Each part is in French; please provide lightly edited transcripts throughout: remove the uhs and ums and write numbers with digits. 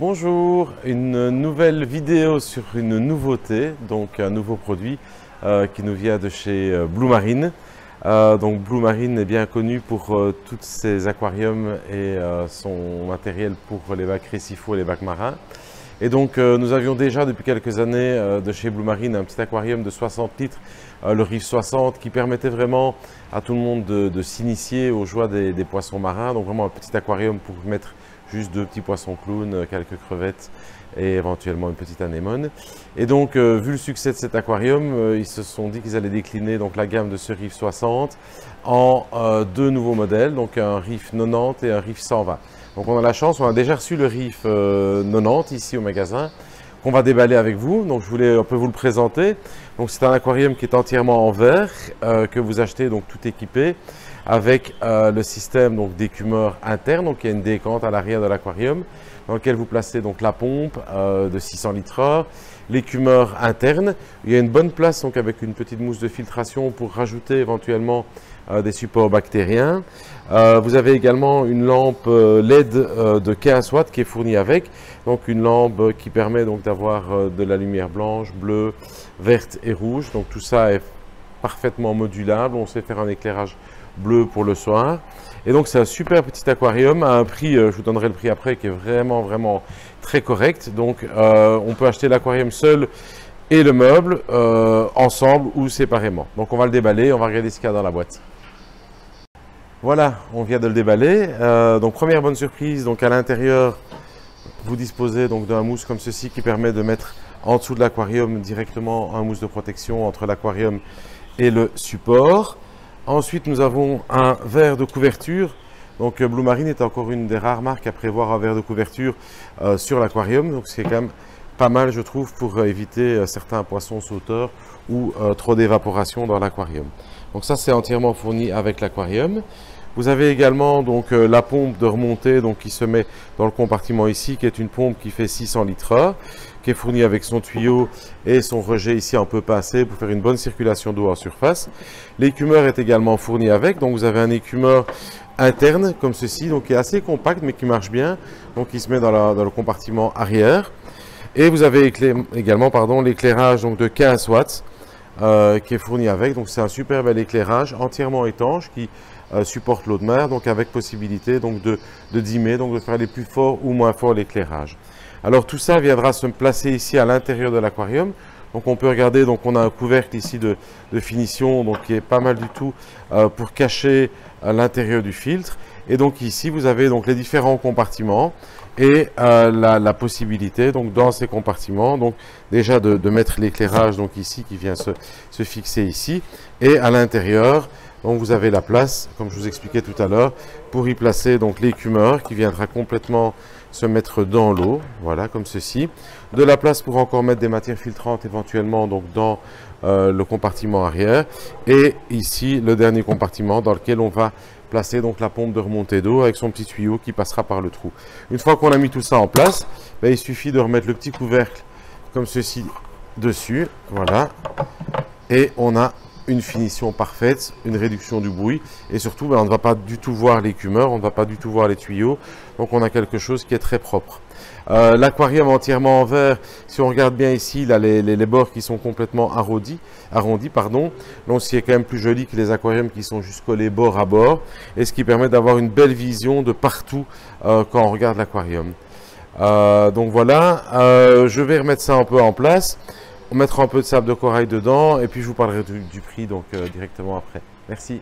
Bonjour, une nouvelle vidéo sur une nouveauté, donc un nouveau produit qui nous vient de chez Blue Marine. Donc Blue Marine est bien connu pour tous ses aquariums et son matériel pour les bacs récifaux et les bacs marins. Et donc nous avions déjà depuis quelques années de chez Blue Marine un petit aquarium de 60 litres, le Reef 60, qui permettait vraiment à tout le monde de s'initier aux joies des poissons marins. Donc vraiment un petit aquarium pour mettre juste 2 petits poissons clowns, quelques crevettes et éventuellement une petite anémone. Et donc, vu le succès de cet aquarium, ils se sont dit qu'ils allaient décliner donc, la gamme de ce Reef 60 en 2 nouveaux modèles, donc un Reef 90 et un Reef 120. Donc on a la chance, on a déjà reçu le Reef 90 ici au magasin, qu'on va déballer avec vous. Donc je voulais un peu vous le présenter. Donc c'est un aquarium qui est entièrement en verre, que vous achetez donc tout équipé, avec le système d'écumeur interne. Donc il y a une décante à l'arrière de l'aquarium dans lequel vous placez donc la pompe de 600 litres, l'écumeur interne. Il y a une bonne place donc avec une petite mousse de filtration pour rajouter éventuellement des supports bactériens. Vous avez également une lampe LED de 15 watts qui est fournie avec, donc une lampe qui permet donc d'avoir de la lumière blanche, bleue, verte et rouge. Donc tout ça est parfaitement modulable. On sait faire un éclairage bleu pour le soir. Et donc c'est un super petit aquarium à un prix, je vous donnerai le prix après, qui est vraiment très correct. Donc on peut acheter l'aquarium seul et le meuble ensemble ou séparément. Donc on va le déballer, on va regarder ce qu'il y a dans la boîte. Voilà, on vient de le déballer. Donc première bonne surprise, donc à l'intérieur, vous disposez donc d'un mousse comme ceci qui permet de mettre en dessous de l'aquarium directement un mousse de protection entre l'aquarium et le support. Ensuite, nous avons un verre de couverture. Donc Blue Marine est encore une des rares marques à prévoir un verre de couverture sur l'aquarium. Donc c'est quand même pas mal, je trouve, pour éviter certains poissons sauteurs ou trop d'évaporation dans l'aquarium. Donc ça, c'est entièrement fourni avec l'aquarium. Vous avez également donc la pompe de remontée donc, qui se met dans le compartiment ici, qui est une pompe qui fait 600 litres, qui est fournie avec son tuyau et son rejet ici un peu pincé pour faire une bonne circulation d'eau en surface. L'écumeur est également fourni avec, donc vous avez un écumeur interne comme ceci, donc qui est assez compact mais qui marche bien, donc il se met dans le compartiment arrière. Et vous avez également l'éclairage de 15 watts qui est fourni avec, donc c'est un super bel éclairage entièrement étanche qui supporte l'eau de mer, donc avec possibilité donc de dimmer, donc de faire les plus forts ou moins forts l'éclairage. Alors tout ça viendra se placer ici à l'intérieur de l'aquarium. Donc on peut regarder, donc on a un couvercle ici de finition, donc qui est pas mal du tout pour cacher l'intérieur du filtre. Et donc ici vous avez donc les différents compartiments et la possibilité donc dans ces compartiments donc déjà de mettre l'éclairage donc ici qui vient se fixer ici, et à l'intérieur donc vous avez la place, comme je vous expliquais tout à l'heure, pour y placer donc l'écumeur qui viendra complètement se mettre dans l'eau, voilà, comme ceci. De la place pour encore mettre des matières filtrantes éventuellement donc dans le compartiment arrière. Et ici, le dernier compartiment dans lequel on va placer donc la pompe de remontée d'eau avec son petit tuyau qui passera par le trou. Une fois qu'on a mis tout ça en place, il suffit de remettre le petit couvercle comme ceci dessus, voilà. Et on a une finition parfaite, une réduction du bruit, et surtout on ne va pas du tout voir l'écumeur, on ne va pas du tout voir les tuyaux, donc on a quelque chose qui est très propre. L'aquarium entièrement en verre, si on regarde bien ici, il a les bords qui sont complètement arrondis, donc ce qui est quand même plus joli que les aquariums qui sont juste collés bord à bord, et ce qui permet d'avoir une belle vision de partout quand on regarde l'aquarium. Donc voilà, je vais remettre ça un peu en place. On mettra un peu de sable de corail dedans et puis je vous parlerai du prix donc directement après. Merci.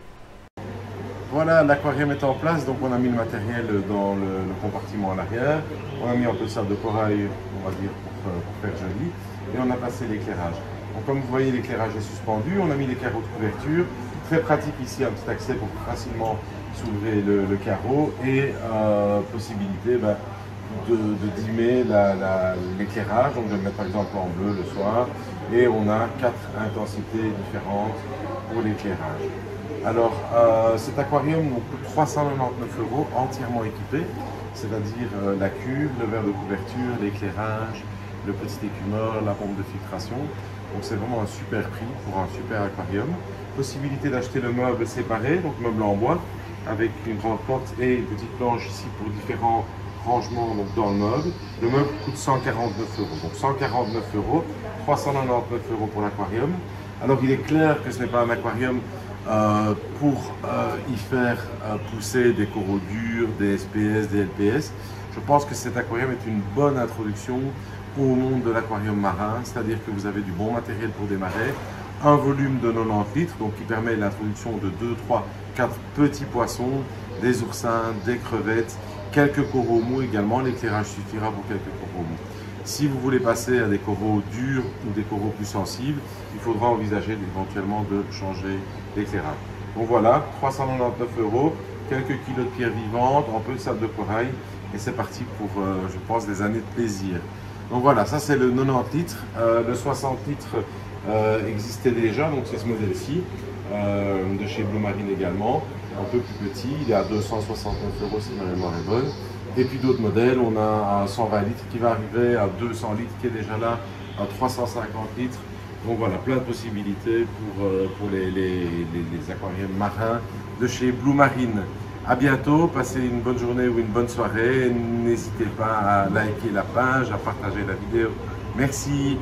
Voilà, l'aquarium est en place, donc on a mis le matériel dans le compartiment à l'arrière. On a mis un peu de sable de corail, on va dire, pour faire joli. Et on a placé l'éclairage. Donc comme vous voyez, l'éclairage est suspendu. On a mis les carreaux de couverture. Très pratique ici, un petit accès pour facilement soulever le carreau. Et possibilité de dimmer l'éclairage, donc de le mettre par exemple en bleu le soir, et on a 4 intensités différentes pour l'éclairage. Alors cet aquarium coûte 399 €, entièrement équipé, c'est-à-dire la cuve, le verre de couverture, l'éclairage, le petit écumeur, la pompe de filtration. Donc c'est vraiment un super prix pour un super aquarium. Possibilité d'acheter le meuble séparé, donc meuble en bois, avec une grande porte et une petite planche ici pour différents rangement donc, dans le meuble. Le meuble coûte 149 euros. Donc 149 euros, 399 euros pour l'aquarium. Alors il est clair que ce n'est pas un aquarium pour y faire pousser des coraux durs, des SPS, des LPS. Je pense que cet aquarium est une bonne introduction au monde de l'aquarium marin, c'est-à-dire que vous avez du bon matériel pour démarrer, un volume de 90 litres, donc qui permet l'introduction de 2, 3, 4 petits poissons, des oursins, des crevettes, quelques coraux mous également. L'éclairage suffira pour quelques coraux mous. Si vous voulez passer à des coraux durs ou des coraux plus sensibles, il faudra envisager éventuellement de changer l'éclairage. Donc voilà, 399 euros, quelques kilos de pierres vivantes, un peu de sable de corail, et c'est parti pour, je pense, des années de plaisir. Donc voilà, ça c'est le 90 litres. Le 60 litres existait déjà, donc c'est ce modèle-ci, de chez Blue Marine également, un peu plus petit, il est à 269 euros si ma mémoire est bonne. Et puis d'autres modèles, on a un 120 litres qui va arriver, à 200 litres qui est déjà là, à 350 litres. Donc voilà, plein de possibilités pour les aquariums marins de chez Blue Marine. À bientôt, passez une bonne journée ou une bonne soirée. N'hésitez pas à liker la page, à partager la vidéo. Merci.